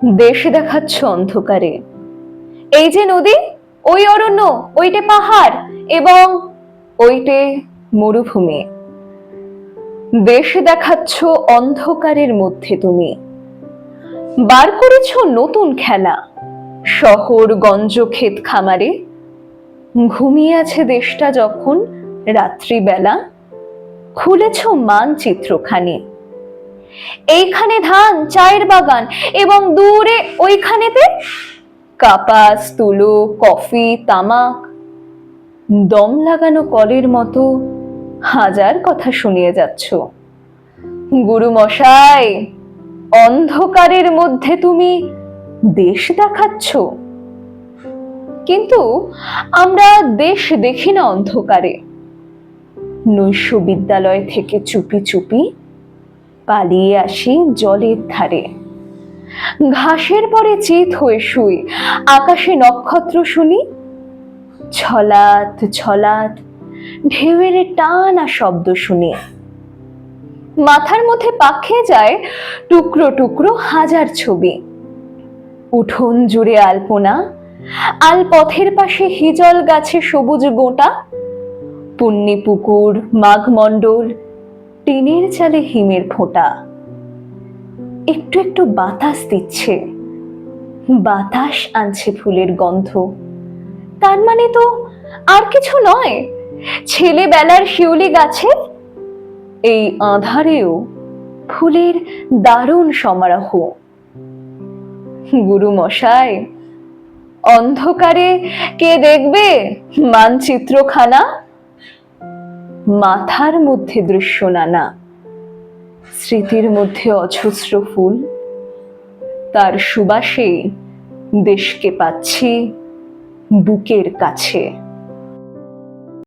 দেশ দেখাচ্ছ অন্ধকারে। এই যে নদী, ওই অরণ্য, ওইটে পাহাড় এবং ওইটে মরুভূমি। দেশ দেখাচ্ছ অন্ধকারের মধ্যে তুমি। বার করেছ নতুন খেলা, শহর গঞ্জ ক্ষেত খামারে। ঘুমিয়ে আছে দেশটা যখন রাত্রিবেলা, খুলেছ মানচিত্রখানি। এইখানে ধান, চায়ের বাগান এবং দূরে ওইখানেতে কাপাস, তুলো, কফি, তামাক। দম লাগানো কলের মতো হাজার কথা শুনিয়ে যাচ্ছ। গুরু মশাই, অন্ধকারের মধ্যে তুমি দেশ দেখাচ্ছ। কিন্তু আমরা দেশ দেখি না অন্ধকারে। নৈশ বিদ্যালয় থেকে চুপি চুপি পালিয়ে আসি জলের ধারে। ঘাসের পরে চিত হয়ে শুই, আকাশে নক্ষত্র শুনি। ছলাৎ ছলাৎ ঢেউয়ের টানা শব্দ শুনি। মাথার মধ্যে পাক খেয়ে যায় টুকরো টুকরো হাজার ছবি। উঠোন জুড়ে আলপনা, আলপথের পাশে হিজল গাছে সবুজ গোটা। পুন্নি পুকুর, মাঘমণ্ডল, টিনের চালে হিমের ফোঁটা। একটু একটু বাতাস দিচ্ছে, বাতাস আনছে ফুলের গন্ধ। তার মানে তো আর কিছু নয়, ছেলেবেলার শিউলি গাছে এই আঁধারেও ফুলের দারুণ সমারোহ। গুরু মশাই, অন্ধকারে কে দেখবে মানচিত্রখানা? মাথার মধ্যে দৃশ্য নানা, স্মৃতির মধ্যে অজস্র ফুল। তার সুবাসে দেশকে পাচ্ছি বুকের কাছে।